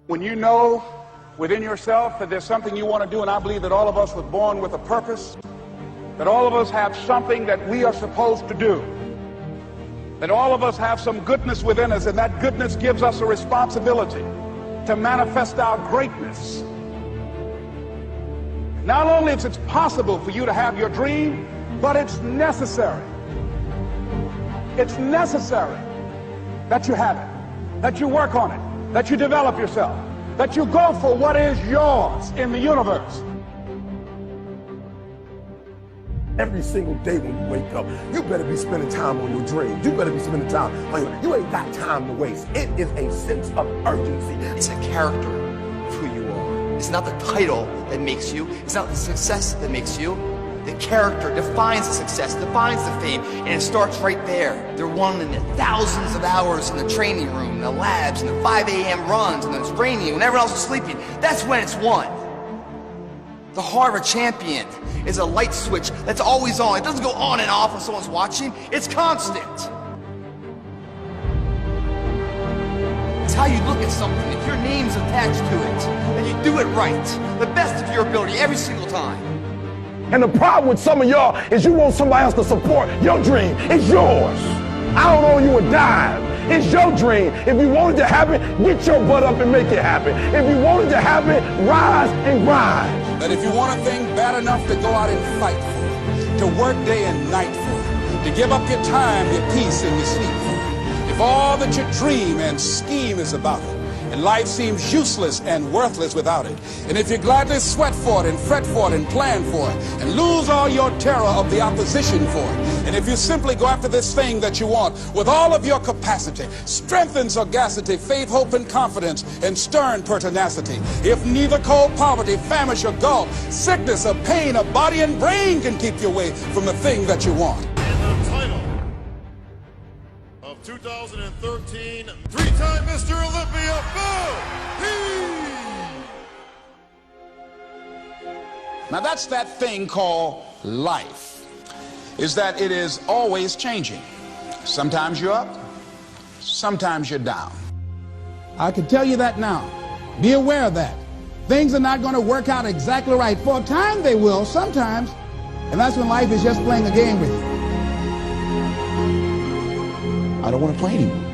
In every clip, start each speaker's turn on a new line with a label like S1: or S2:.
S1: When you know within yourself that there's something you want to do, and I believe that all of us were born with a purpose, that all of us have something that we are supposed to do, that all of us have some goodness within us, and that goodness gives us a responsibility to manifest our greatness. Not only is it possible for you to have your dream, but it's necessary. It's necessary that you have it, that you work on it, that you develop yourself, that you go for what is yours in the universe.
S2: Every single day when you wake up, you better be spending time on your dreams. You better be spending time on you ain't got time to waste. It is a sense of urgency.
S3: It's a character of who you are. It's not the title that makes you. It's not the success that makes you. The character defines the success, defines the fame, and it starts right there. They're won in the thousands of hours in the training room, the labs, and the 5 a.m. runs, and the training when everyone else is sleeping. That's when it's won. The heart of a champion is a light switch that's always on. It doesn't go on and off when someone's watching. It's constant. It's how you look at something. If your name's attached to it, and you do it right, the best of your ability every single time.
S2: And the problem with some of y'all is you want somebody else to support your dream. It's yours. I don't owe you a dime. It's your dream. If you want it to happen, get your butt up and make it happen. If you want it to happen, rise and grind.
S1: That if you want a thing bad enough to go out and fight for it, to work day and night for it, to give up your time, your peace, and your sleep for it, if all that you dream and scheme is about it, and life seems useless and worthless without it, and if you gladly sweat for it and fret for it and plan for it and lose all your terror of the opposition for it, and if you simply go after this thing that you want with all of your capacity, strength and sagacity, faith, hope, and confidence, and stern pertinacity, if neither cold poverty, famish, or gulf, sickness or pain of body and brain can keep you away from the thing that you want.
S4: And the title of 2013, three-time Mr. Olympia, Bo
S1: Now that's that thing called life, is that it is always changing. Sometimes you're up, sometimes you're down. I can tell you that now. Be aware of that. Things are not going to work out exactly right. For a time they will, sometimes. And that's when life is just playing a game with you. I don't want to play anymore.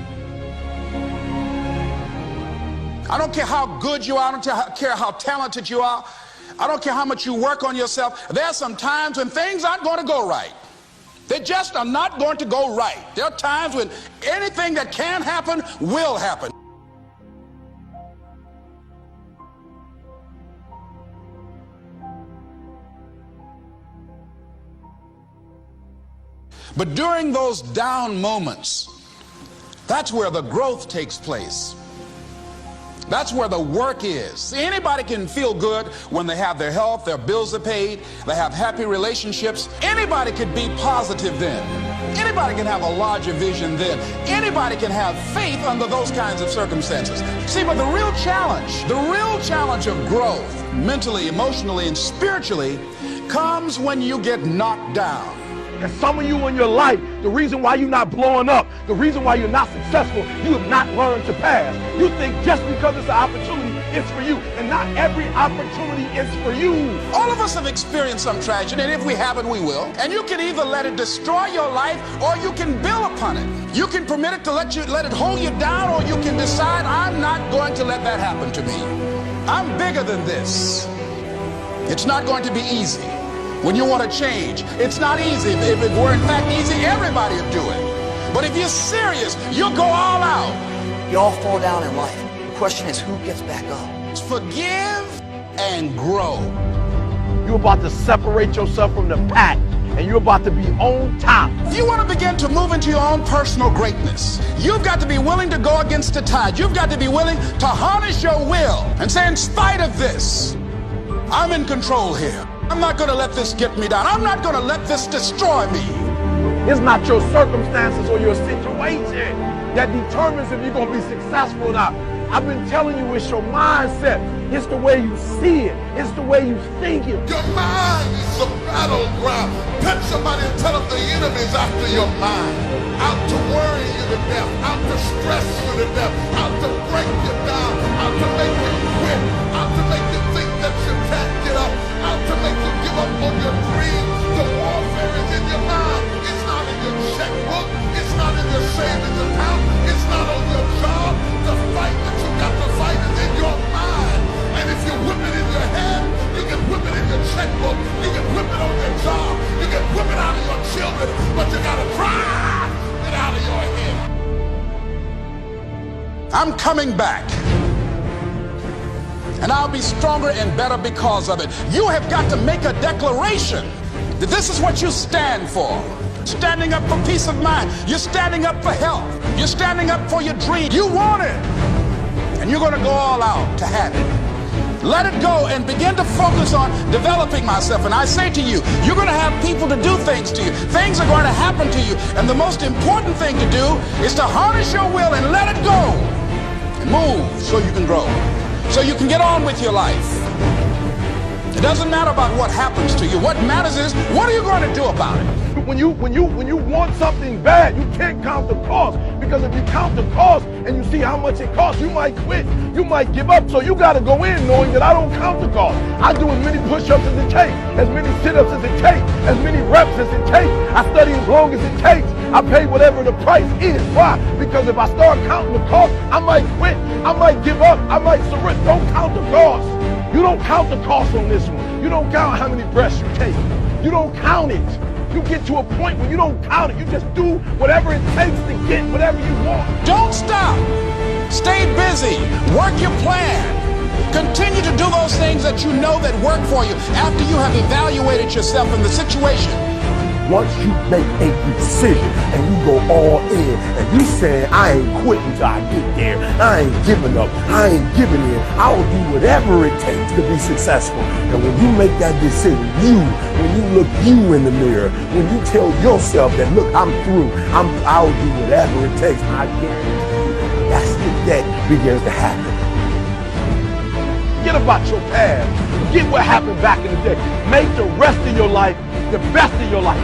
S1: I don't care how good you are. I don't care how talented you are. I don't care how much you work on yourself. There are some times when things aren't going to go right. They just are not going to go right. There are times when anything that can happen will happen. But during those down moments, that's where the growth takes place. That's where the work is. See, anybody can feel good when they have their health, their bills are paid, they have happy relationships. Anybody can be positive then. Anybody can have a larger vision then. Anybody can have faith under those kinds of circumstances. See, but the real challenge of growth, mentally, emotionally, and spiritually, comes when you get knocked down.
S2: And some of you in your life, the reason why you're not blowing up, the reason why you're not successful, you have not learned to pass. You think just because it's an opportunity, it's for you. And not every opportunity is for you.
S1: All of us have experienced some tragedy, and if we haven't, we will. And you can either let it destroy your life, or you can build upon it. You can permit it to let it hold you down, or you can decide, I'm not going to let that happen to me. I'm bigger than this. It's not going to be easy. When you want to change, it's not easy. If it were in fact easy, everybody would do it. But if you're serious, you'll go all out.
S3: You all fall down in life. The question is, who gets back up?
S1: Forgive and grow.
S2: You're about to separate yourself from the pack, and you're about to be on top.
S1: If you want to begin to move into your own personal greatness, you've got to be willing to go against the tide. You've got to be willing to harness your will and say, in spite of this, I'm in control here. I'm not going to let this get me down. I'm not going to let this destroy me.
S2: It's not your circumstances or your situation that determines if you're going to be successful or not. I've been telling you, it's your mindset. It's the way you see it. It's the way you think it.
S4: Your mind is a battleground. Touch somebody and tell them the enemy's after your mind. Out to worry you to death. Out to stress you to death. Out to break you down. Out to make you
S1: I'm coming back. And I'll be stronger and better because of it. You have got to make a declaration that this is what you stand for. Standing up for peace of mind. You're standing up for health. You're standing up for your dream. You want it. And you're going to go all out to have it. Let it go and begin to focus on developing myself. And I say to you, you're going to have people to do things to you. Things are going to happen to you. And the most important thing to do is to harness your will and let it go. And move so you can grow. So you can get on with your life. It doesn't matter about what happens to you. What matters is, what are you going to do about it?
S2: When you want something bad, you can't count the cost. Because if you count the cost and you see how much it costs, you might quit. You might give up. So you got to go in knowing that I don't count the cost. I do as many push-ups as it takes, as many sit-ups as it takes, as many reps as it takes. I study as long as it takes. I pay whatever the price is. Why? Because if I start counting the cost, I might quit. I might give up. I might surrender. Don't count the cost. You don't count the cost on this one. You don't count how many breaths you take. You don't count it. You get to a point where you don't count it. You just do whatever it takes to get whatever you want.
S1: Don't stop. Stay busy. Work your plan. Continue to do those things that you know that work for you after you have evaluated yourself in the situation.
S2: Once you make a decision and you go all in and you say, I ain't quitting till I get there. I ain't giving up. I ain't giving in. I'll do whatever it takes to be successful. And when you make that decision, when you look you in the mirror, when you tell yourself that, look, I'm through. I'll do whatever it takes. I guarantee you, that's the that begins to happen. Forget about your past. Forget what happened back in the day. Make the rest of your life the best of your life.